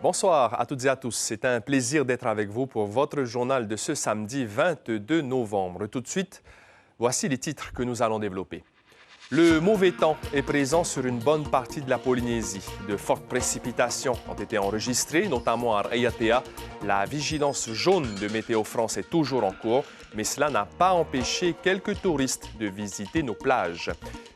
Bonsoir à toutes et à tous. C'est un plaisir d'être avec vous pour votre journal de ce samedi 22 novembre. Tout de suite, voici les titres que nous allons développer. Le mauvais temps est présent sur une bonne partie de la Polynésie. De fortes précipitations ont été enregistrées, notamment à Raiatea. La vigilance jaune de Météo France est toujours en cours, mais cela n'a pas empêché quelques touristes de visiter nos plages.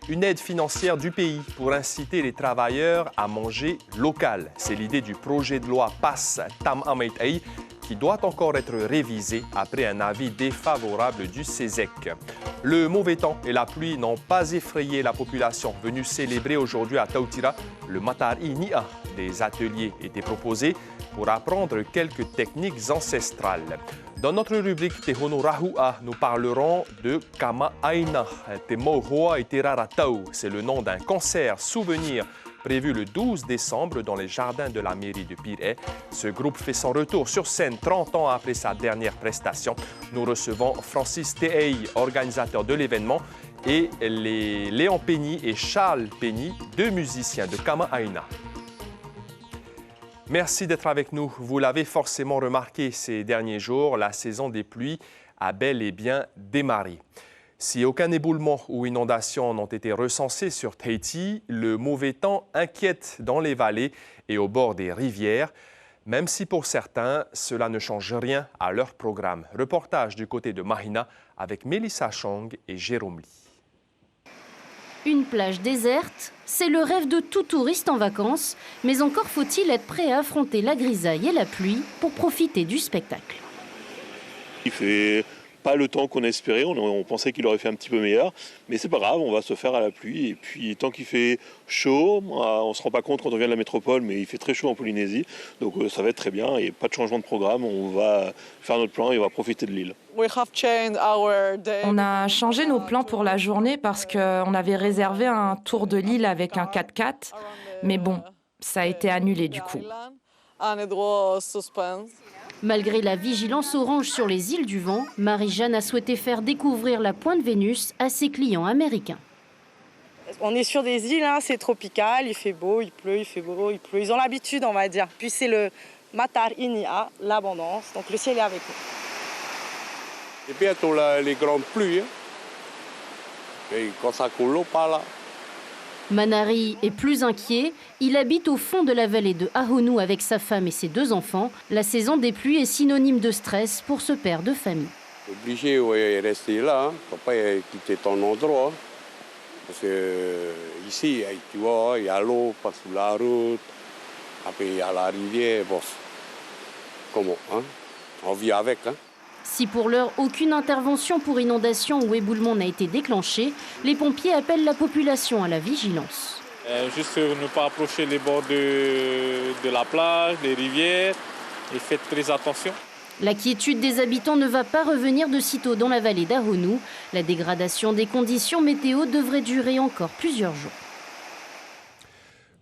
Une aide financière du pays pour inciter les travailleurs à manger local. C'est l'idée du projet de loi PASS Tam Amit Ay qui doit encore être révisé après un avis défavorable du CESEC. Le mauvais temps et la pluie n'ont pas effrayé la population venue célébrer aujourd'hui à Tautira le Matari Ni'a. Des ateliers étaient proposés pour apprendre quelques techniques ancestrales. Dans notre rubrique Tehono Rahua, nous parlerons de Kama Aina, Temohoa et Teraratau. C'est le nom d'un concert souvenir prévu le 12 décembre dans les jardins de la mairie de Pirée. Ce groupe fait son retour sur scène 30 ans après sa dernière prestation. Nous recevons Francis Teei, organisateur de l'événement, et les Léon Penny et Charles Penny, deux musiciens de Kama Aina. Merci d'être avec nous. Vous l'avez forcément remarqué ces derniers jours, la saison des pluies a bel et bien démarré. Si aucun éboulement ou inondation n'ont été recensés sur Tahiti, le mauvais temps inquiète dans les vallées et au bord des rivières, même si pour certains, cela ne change rien à leur programme. Reportage du côté de Mahina avec Mélissa Chong et Jérôme Lee. Une plage déserte, c'est le rêve de tout touriste en vacances, mais encore faut-il être prêt à affronter la grisaille et la pluie pour profiter du spectacle. Il fait pas le temps qu'on espérait, on pensait qu'il aurait fait un petit peu meilleur, mais c'est pas grave, on va se faire à la pluie. Et puis tant qu'il fait chaud, on se rend pas compte quand on vient de la métropole, mais il fait très chaud en Polynésie, donc ça va être très bien et pas de changement de programme, on va faire notre plan et on va profiter de l'île. On a changé nos plans pour la journée parce qu'on avait réservé un tour de l'île avec un 4x4, mais bon, ça a été annulé du coup. Malgré la vigilance orange sur les îles du Vent, Marie-Jeanne a souhaité faire découvrir la Pointe Vénus à ses clients américains. On est sur des îles, c'est tropical, il fait beau, il pleut, il fait beau, il pleut. Ils ont l'habitude, on va dire. Puis c'est le Matari Ni'a, l'abondance, donc le ciel est avec nous. Et bientôt les grandes pluies, et quand ça coule pas là. Manari est plus inquiet. Il habite au fond de la vallée de Ahonu avec sa femme et ses deux enfants. La saison des pluies est synonyme de stress pour ce père de famille. Obligé de rester là, ne faut pas quitter ton endroit. Parce que ici, tu vois, il y a l'eau, passe sous la route, après il y a la rivière. Bon, comment, on vit avec. Si pour l'heure, aucune intervention pour inondation ou éboulement n'a été déclenchée, les pompiers appellent la population à la vigilance. Juste ne pas approcher les bords de la plage, des rivières, et faites très attention. La quiétude des habitants ne va pas revenir de sitôt dans la vallée d'Ahonu. La dégradation des conditions météo devrait durer encore plusieurs jours.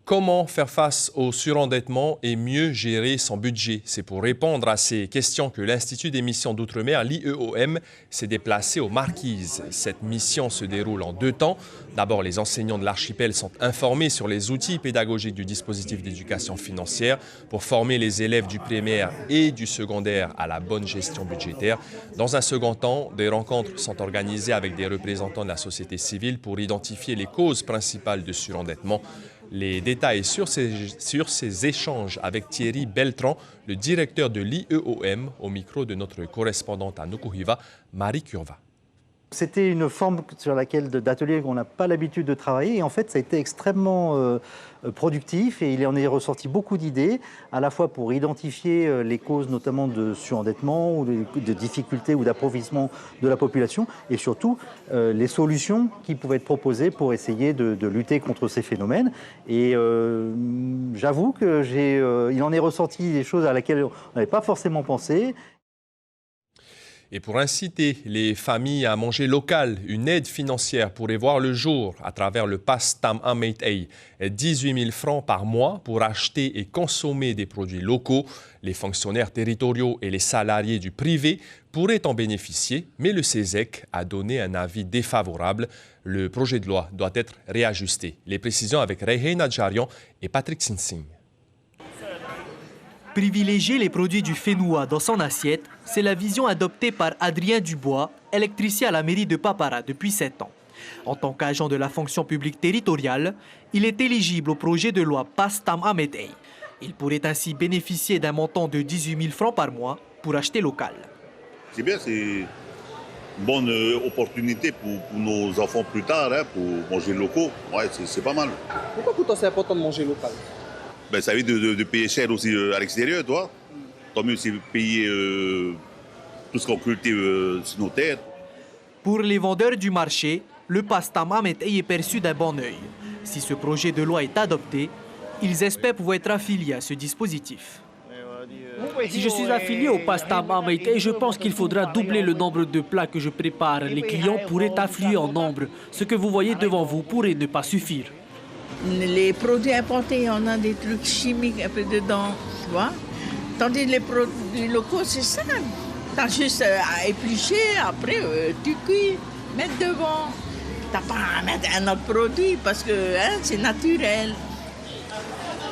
Comment faire face au surendettement et mieux gérer son budget? C'est pour répondre à ces questions que l'Institut des missions d'outre-mer, l'IEOM, s'est déplacé aux Marquises. Cette mission se déroule en deux temps. D'abord, les enseignants de l'archipel sont informés sur les outils pédagogiques du dispositif d'éducation financière pour former les élèves du primaire et du secondaire à la bonne gestion budgétaire. Dans un second temps, des rencontres sont organisées avec des représentants de la société civile pour identifier les causes principales de surendettement. Les détails sur ces échanges avec Thierry Beltran, le directeur de l'IEOM, au micro de notre correspondante à Nukuhiva, Marie Curva. C'était une forme sur laquelle d'atelier qu'on n'a pas l'habitude de travailler et en fait ça a été extrêmement productif et il en est ressorti beaucoup d'idées à la fois pour identifier les causes notamment de surendettement ou de difficultés ou d'appauvrissement de la population et surtout les solutions qui pouvaient être proposées pour essayer de lutter contre ces phénomènes et j'avoue que il en est ressorti des choses à laquelle on n'avait pas forcément pensé. Et pour inciter les familles à manger local, une aide financière pourrait voir le jour à travers le PASS Tam Amit Ay. 18 000 francs par mois pour acheter et consommer des produits locaux. Les fonctionnaires territoriaux et les salariés du privé pourraient en bénéficier, mais le CESEC a donné un avis défavorable. Le projet de loi doit être réajusté. Les précisions avec Reheina Djarian et Patrick Sinsing. Privilégier les produits du Fénois dans son assiette, c'est la vision adoptée par Adrien Dubois, électricien à la mairie de Papara depuis 7 ans. En tant qu'agent de la fonction publique territoriale, il est éligible au projet de loi Pastam Ametei. Il pourrait ainsi bénéficier d'un montant de 18 000 francs par mois pour acheter local. C'est bien, c'est une bonne opportunité pour nos enfants plus tard, pour manger locaux. Ouais, c'est pas mal. Pourquoi pour toi c'est important de manger local? Ben, ça évite de payer cher aussi à l'extérieur, toi. Tant mieux c'est payer tout ce qu'on cultive sur nos terres. Pour les vendeurs du marché, le Pastam Ametei est perçu d'un bon œil. Si ce projet de loi est adopté, ils espèrent pouvoir être affiliés à ce dispositif. Si je suis affilié au Pastam Ametei, je pense qu'il faudra doubler le nombre de plats que je prépare. Les clients pourraient affluer en nombre. Ce que vous voyez devant vous pourrait ne pas suffire. Les produits importés, on a des trucs chimiques un peu dedans, tu vois. Tandis que les produits locaux, c'est simple. T'as juste à éplucher, après tu cuis, mettre devant. T'as pas à mettre un autre produit parce que c'est naturel.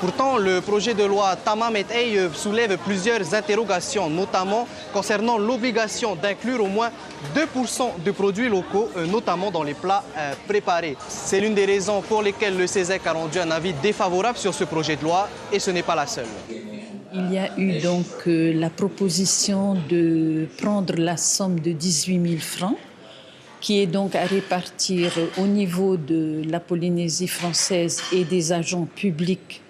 Pourtant, le projet de loi Tama Ametei soulève plusieurs interrogations, notamment concernant l'obligation d'inclure au moins 2% de produits locaux, notamment dans les plats préparés. C'est l'une des raisons pour lesquelles le CESEC a rendu un avis défavorable sur ce projet de loi, et ce n'est pas la seule. Il y a eu donc la proposition de prendre la somme de 18 000 francs, qui est donc à répartir au niveau de la Polynésie française et des agents publics,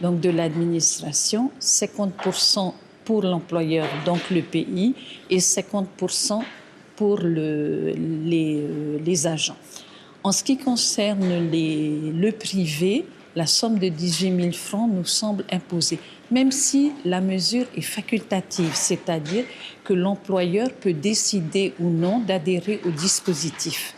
donc de l'administration, 50% pour l'employeur, donc le pays, et 50% pour les agents. En ce qui concerne le privé, la somme de 18 000 francs nous semble imposée, même si la mesure est facultative, c'est-à-dire que l'employeur peut décider ou non d'adhérer au dispositif.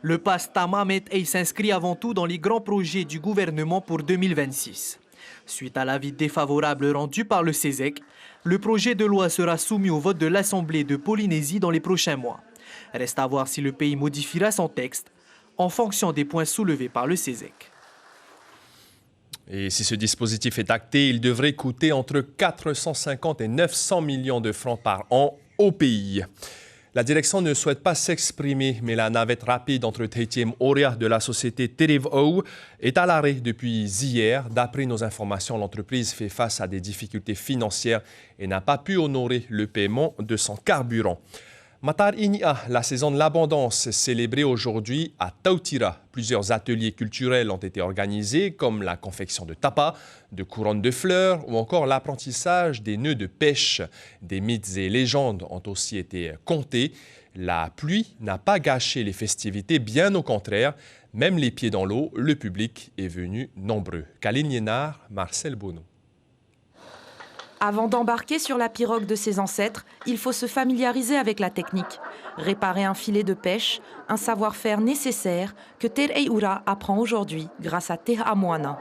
Le Pastam Ametei s'inscrit avant tout dans les grands projets du gouvernement pour 2026. Suite à l'avis défavorable rendu par le CESEC, le projet de loi sera soumis au vote de l'Assemblée de Polynésie dans les prochains mois. Reste à voir si le pays modifiera son texte en fonction des points soulevés par le CESEC. Et si ce dispositif est acté, il devrait coûter entre 450 et 900 millions de francs par an au pays. La direction ne souhaite pas s'exprimer, mais la navette rapide entre Teitiem Oria de la société Teriv'ou est à l'arrêt depuis hier. D'après nos informations, l'entreprise fait face à des difficultés financières et n'a pas pu honorer le paiement de son carburant. Matar Inia, la saison de l'abondance, célébrée aujourd'hui à Tautira. Plusieurs ateliers culturels ont été organisés, comme la confection de tapas, de couronnes de fleurs ou encore l'apprentissage des nœuds de pêche. Des mythes et légendes ont aussi été contés. La pluie n'a pas gâché les festivités, bien au contraire. Même les pieds dans l'eau, le public est venu nombreux. Kaline Yénard, Marcel Bonneau. Avant d'embarquer sur la pirogue de ses ancêtres, il faut se familiariser avec la technique. Réparer un filet de pêche, un savoir-faire nécessaire que Ter'eura apprend aujourd'hui grâce à Teha Moana.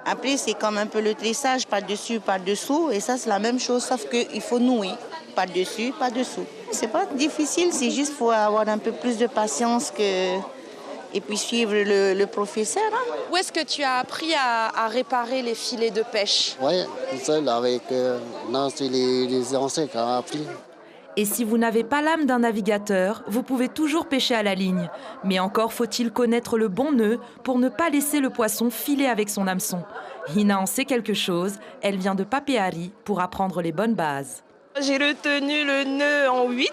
Après, c'est comme un peu le tressage, par-dessus, par-dessous. Et ça, c'est la même chose, sauf qu'il faut nouer par-dessus, par-dessous. C'est pas difficile, c'est juste qu'il faut avoir un peu plus de patience et puis suivre le professeur. Où est-ce que tu as appris à réparer les filets de pêche? Oui, tout seul avec les anciens qui ont appris. Et si vous n'avez pas l'âme d'un navigateur, vous pouvez toujours pêcher à la ligne. Mais encore faut-il connaître le bon nœud pour ne pas laisser le poisson filer avec son hameçon. Hina en sait quelque chose, elle vient de Papeari pour apprendre les bonnes bases. J'ai retenu le nœud en 8.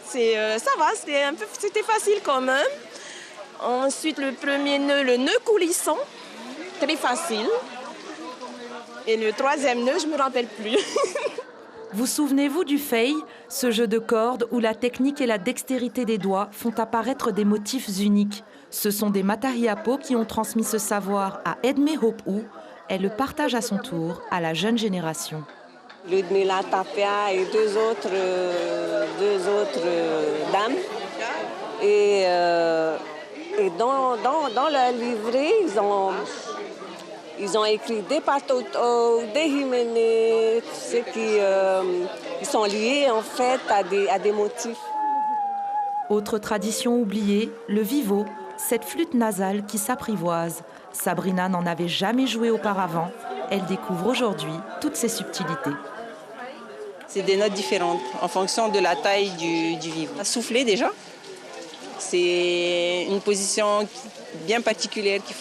Ça va, c'était facile quand même. Ensuite, le premier nœud, le nœud coulissant, très facile. Et le troisième nœud, je ne me rappelle plus. Vous souvenez-vous du fei, ce jeu de cordes où la technique et la dextérité des doigts font apparaître des motifs uniques? Ce sont des Matariapo qui ont transmis ce savoir à Edme Hopu. Elle le partage à son tour à la jeune génération. Ludmila Tapia et deux autres dames. Et dans leur livret, ils ont écrit des patoto, des Jiménez, ils sont liés en fait à des motifs. Autre tradition oubliée, le vivo, cette flûte nasale qui s'apprivoise. Sabrina n'en avait jamais joué auparavant. Elle découvre aujourd'hui toutes ces subtilités. C'est des notes différentes en fonction de la taille du vivre. À souffler déjà, c'est une position bien particulière qu'il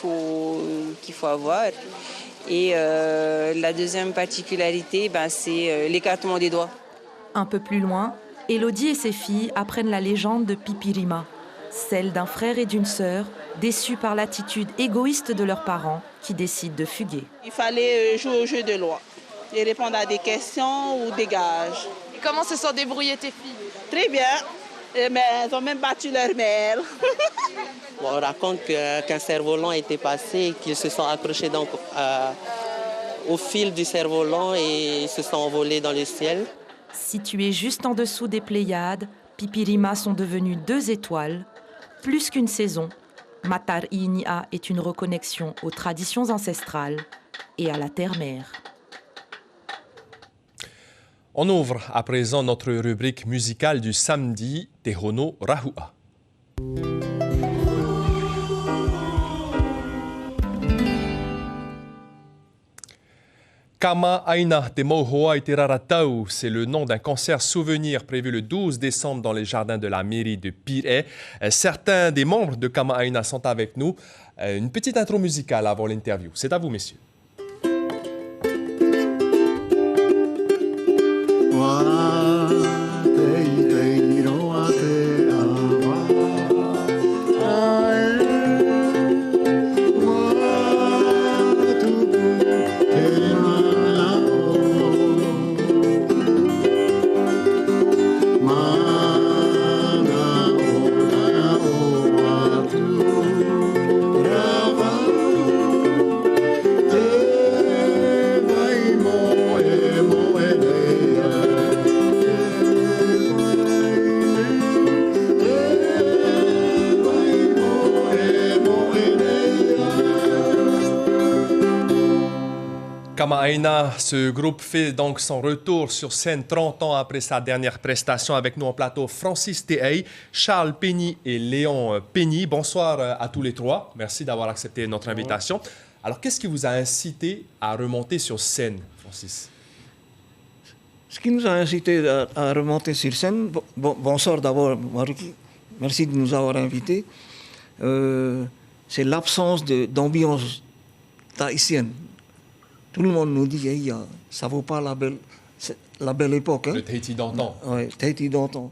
faut avoir. Et la deuxième particularité, c'est l'écartement des doigts. Un peu plus loin, Elodie et ses filles apprennent la légende de Pipirima, celle d'un frère et d'une sœur déçus par l'attitude égoïste de leurs parents qui décident de fuguer. Il fallait jouer au jeu de loi et répondre à des questions ou des gages. Et comment se sont débrouillées tes filles? Très bien, mais elles ont même battu leur mère. On raconte qu'un cerf-volant était passé et qu'ils se sont accrochés donc, au fil du cerf-volant et ils se sont envolés dans le ciel. Situés juste en dessous des Pléiades, Pipirima sont devenus 2 étoiles. Plus qu'une saison, Matar Inia est une reconnexion aux traditions ancestrales et à la terre-mère. On ouvre à présent notre rubrique musicale du samedi, Tehono Rahua. Kama Aina te Mauhoa te Raratau, c'est le nom d'un concert souvenir prévu le 12 décembre dans les jardins de la mairie de Pirée. Certains des membres de Kama Aina sont avec nous. Une petite intro musicale avant l'interview. C'est à vous, messieurs. Kama Aina, ce groupe fait donc son retour sur scène 30 ans après sa dernière prestation. Avec nous en plateau, Francis Tehei, Charles Penny et Léon Penny. Bonsoir à tous les trois. Merci d'avoir accepté notre invitation. Alors, qu'est-ce qui vous a incité à remonter sur scène, Francis? Ce qui nous a incité à remonter sur scène, bonsoir d'abord, Maruki. Merci de nous avoir invités. C'est l'absence d'ambiance tahitienne. Tout le monde nous dit, hey, ça ne vaut pas la belle époque. Hein? Le Tahiti d'antan. Oui, Tahiti d'antan.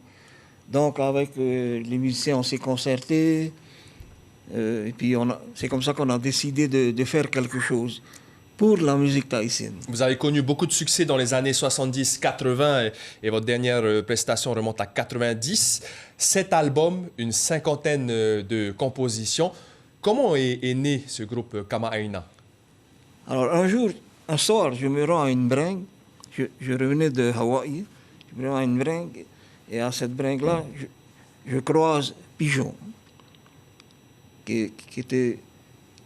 Donc, avec les musiciens, on s'est concertés. Et puis, c'est comme ça qu'on a décidé de faire quelque chose pour la musique tahitienne. Vous avez connu beaucoup de succès dans les années 70-80 et votre dernière prestation remonte à 90. 7 albums, une cinquantaine de compositions. Comment est né ce groupe Kama Aina? Alors, un soir, je me rends à une bringue. Je revenais de Hawaï. Je me rends à une bringue. Et à cette bringue-là, je croise Pigeon, qui était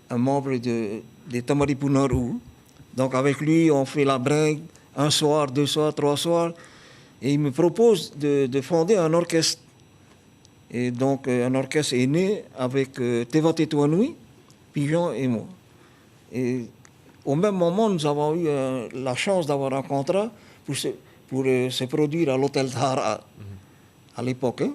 un membre des Tamaripunaru. Donc, avec lui, on fait la bringue 1 soir, 2 soirs, 3 soirs. Et il me propose de fonder un orchestre. Et donc, un orchestre est né avec Teva Tetuanui, Pigeon et moi. Et au même moment, nous avons eu la chance d'avoir un contrat pour se produire à l'hôtel Tahara à l'époque. Hein.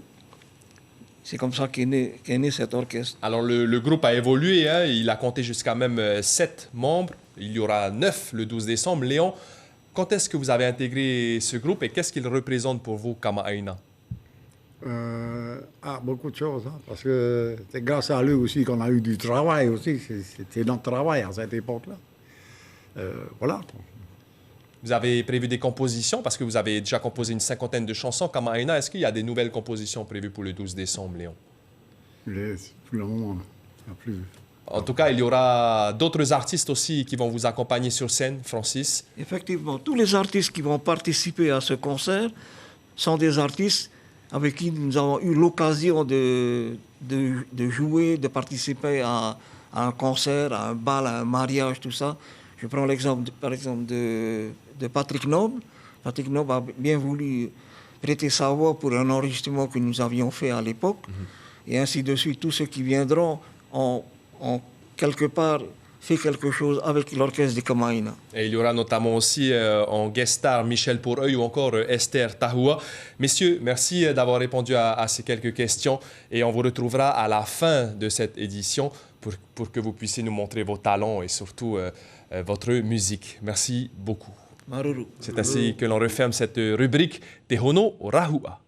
C'est comme ça qu'est né cet orchestre. Alors le groupe a évolué, hein. Il a compté jusqu'à même 7 membres. Il y aura 9 le 12 décembre. Léon, quand est-ce que vous avez intégré ce groupe et qu'est-ce qu'il représente pour vous, Kama Aina? Beaucoup de choses, hein, parce que c'est grâce à lui aussi qu'on a eu du travail aussi. C'était notre travail à cette époque-là. Voilà. Vous avez prévu des compositions parce que vous avez déjà composé une cinquantaine de chansons. Kama Aina, est-ce qu'il y a des nouvelles compositions prévues pour le 12 décembre, Léon? Plus le moment. Plus. En tout cas, il y aura d'autres artistes aussi qui vont vous accompagner sur scène, Francis. Effectivement, tous les artistes qui vont participer à ce concert sont des artistes avec qui nous avons eu l'occasion de jouer, de participer à un concert, à un bal, à un mariage, tout ça. Je prends l'exemple, par exemple, de Patrick Noble. Patrick Noble a bien voulu prêter sa voix pour un enregistrement que nous avions fait à l'époque. Et ainsi de suite, tous ceux qui viendront ont quelque part fait quelque chose avec l'orchestre de Kamaïna. Et il y aura notamment aussi en guest star Michel Poureuil ou encore Esther Tahoua. Messieurs, merci d'avoir répondu à ces quelques questions et on vous retrouvera à la fin de cette édition pour que vous puissiez nous montrer vos talents et surtout votre musique. Merci beaucoup. Maruru. C'est ainsi que l'on referme cette rubrique Tehono Rahua.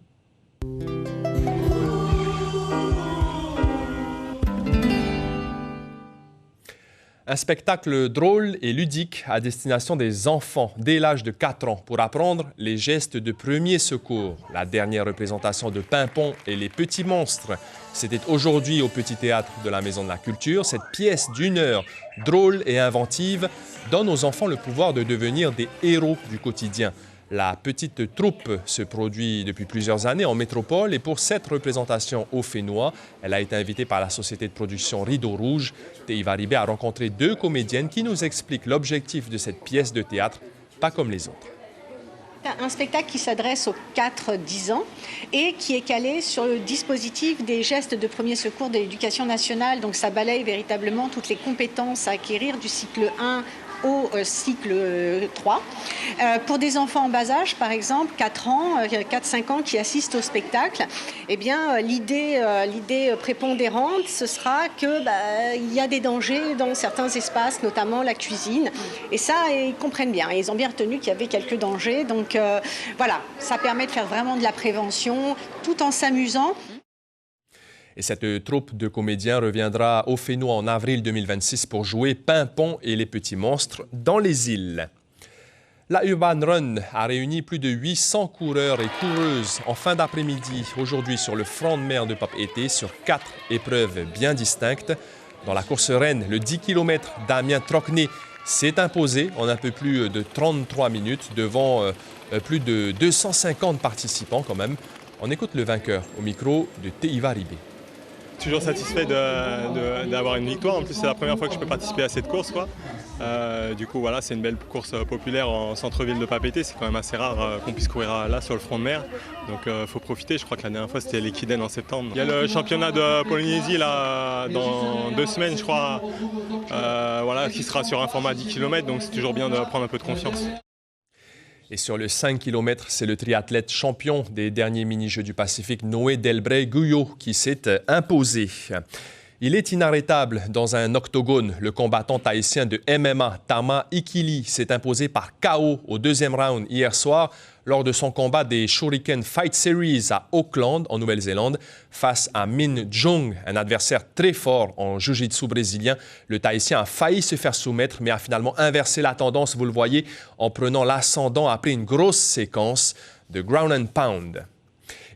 Un spectacle drôle et ludique à destination des enfants dès l'âge de 4 ans pour apprendre les gestes de premier secours. La dernière représentation de Pimpon et les petits monstres, c'était aujourd'hui au Petit Théâtre de la Maison de la Culture. Cette pièce d'1 heure, drôle et inventive, donne aux enfants le pouvoir de devenir des héros du quotidien. La petite troupe se produit depuis plusieurs années en métropole et pour cette représentation au Fénois, elle a été invitée par la société de production Rideau Rouge. Teiva Ribé a rencontré 2 comédiennes qui nous expliquent l'objectif de cette pièce de théâtre, pas comme les autres. Un spectacle qui s'adresse aux 4-10 ans et qui est calé sur le dispositif des gestes de premier secours de l'éducation nationale. Donc ça balaye véritablement toutes les compétences à acquérir du cycle 1 au cycle 3. Pour des enfants en bas âge, par exemple, 4 ans, 4-5 ans qui assistent au spectacle, eh bien, l'idée prépondérante, ce sera qu'il y a des dangers dans certains espaces, notamment la cuisine. Et ça, ils comprennent bien. Ils ont bien retenu qu'il y avait quelques dangers. Donc voilà, ça permet de faire vraiment de la prévention tout en s'amusant. Et cette troupe de comédiens reviendra au Fénois en avril 2026 pour jouer Pimpon et les petits monstres dans les îles. La Urban Run a réuni plus de 800 coureurs et coureuses en fin d'après-midi aujourd'hui sur le front de mer de Pape-Été sur 4 épreuves bien distinctes. Dans la course reine, le 10 km Damien Trocné s'est imposé en un peu plus de 33 minutes devant plus de 250 participants quand même. On écoute le vainqueur au micro de Teiva Ribé. Toujours satisfait d'avoir une victoire. En plus, c'est la première fois que je peux participer à cette course, quoi. Du coup, voilà, c'est une belle course populaire en centre-ville de Pape-Été. C'est quand même assez rare qu'on puisse courir là, sur le front de mer. Donc, il faut profiter. Je crois que la dernière fois, c'était l'Equiden en septembre. Il y a le championnat de Polynésie, là, dans 2 semaines, je crois, voilà, qui sera sur un format 10 km. Donc, c'est toujours bien de prendre un peu de confiance. Et sur le 5 km, c'est le triathlète champion des derniers mini-jeux du Pacifique, Noé Delbray Guyot, qui s'est imposé. Il est inarrêtable dans un octogone. Le combattant tahitien de MMA, Tama Ikili, s'est imposé par KO au 2e round hier soir lors de son combat des Shuriken Fight Series à Auckland, en Nouvelle-Zélande, face à Min Jung, un adversaire très fort en jiu-jitsu brésilien. Le Tahitien a failli se faire soumettre, mais a finalement inversé la tendance, vous le voyez, en prenant l'ascendant après une grosse séquence de ground and pound.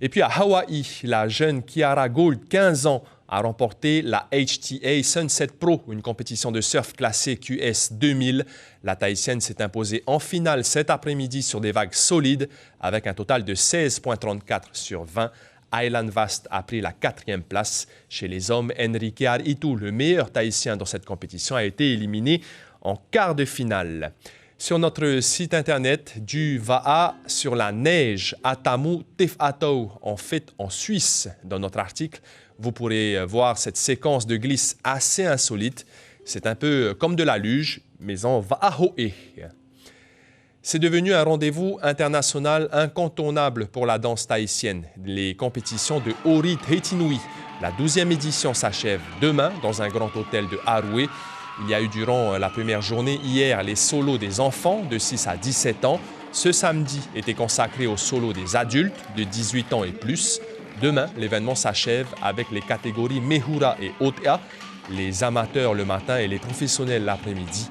Et puis à Hawaï, la jeune Kiara Gould, 15 ans, a remporté la HTA Sunset Pro, une compétition de surf classée QS 2000. La Tahitienne s'est imposée en finale cet après-midi sur des vagues solides avec un total de 16,34 sur 20. Aylan Vast a pris la 4e place. Chez les hommes, Enrique Aritu, le meilleur Tahitien dans cette compétition, a été éliminé en quart de finale. Sur notre site internet, du Va'a sur la neige à Tamu Tefatou, en fait en Suisse, dans notre article, vous pourrez voir cette séquence de glisse assez insolite. C'est un peu comme de la luge, mais en Va'ahoe. C'est devenu un rendez-vous international incontournable pour la danse tahitienne. Les compétitions de Ori Tahitianui. La 12e édition s'achève demain dans un grand hôtel de Haroué. Il y a eu durant la première journée hier les solos des enfants de 6 à 17 ans. Ce samedi était consacré aux solos des adultes de 18 ans et plus. Demain, l'événement s'achève avec les catégories Mehura et Otea, les amateurs le matin et les professionnels l'après-midi.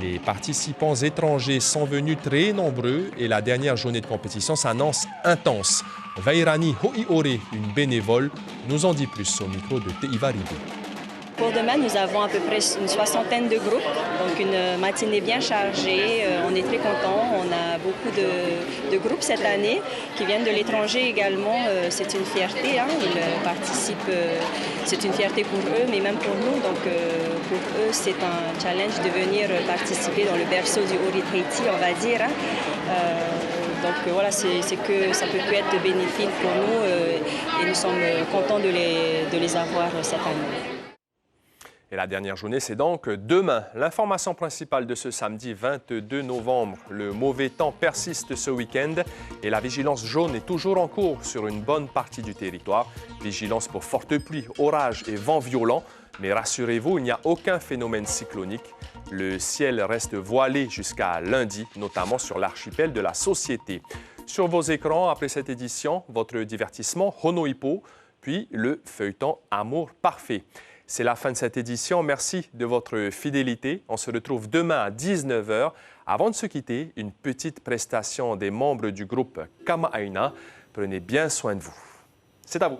Les participants étrangers sont venus très nombreux et la dernière journée de compétition s'annonce intense. Vairani Ho'iore, une bénévole, nous en dit plus au micro de Teiva Ribé. Pour demain, nous avons à peu près une 60aine de groupes, donc une matinée bien chargée. On est très contents. On a beaucoup de groupes cette année qui viennent de l'étranger également. C'est une fierté, hein. Ils participent. C'est une fierté pour eux, mais même pour nous. Donc pour eux, c'est un challenge de venir participer dans le berceau du Ori Tahiti, on va dire. Donc voilà, c'est que ça peut être bénéfique pour nous et nous sommes contents de les avoir cette année. Et la dernière journée, c'est donc demain. L'information principale de ce samedi 22 novembre. Le mauvais temps persiste ce week-end et la vigilance jaune est toujours en cours sur une bonne partie du territoire. Vigilance pour fortes pluies, orages et vents violents. Mais rassurez-vous, il n'y a aucun phénomène cyclonique. Le ciel reste voilé jusqu'à lundi, notamment sur l'archipel de la Société. Sur vos écrans, après cette édition, votre divertissement Honoipo, puis le feuilleton Amour parfait. C'est la fin de cette édition. Merci de votre fidélité. On se retrouve demain à 19h. Avant de se quitter, une petite prestation des membres du groupe Kama'aina. Prenez bien soin de vous. C'est à vous.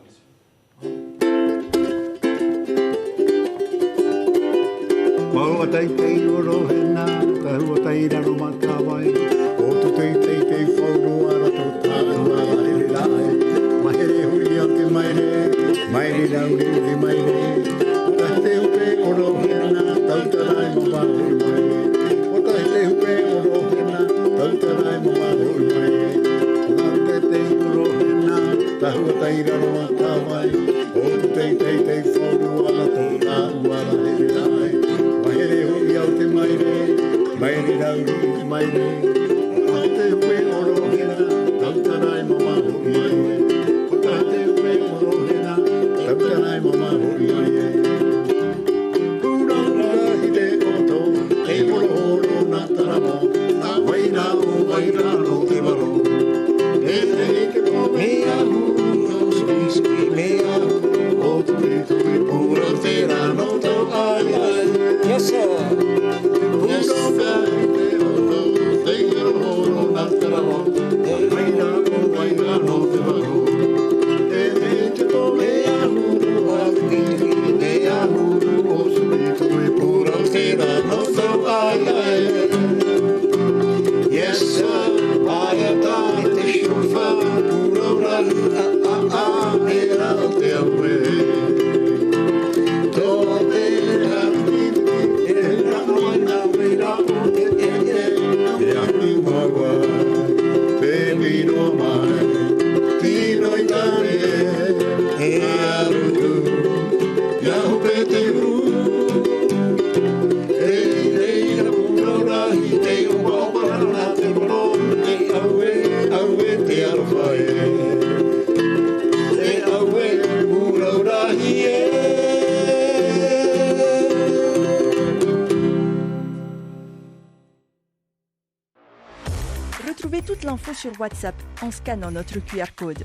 Retrouvez toute l'info sur WhatsApp en scannant notre QR code.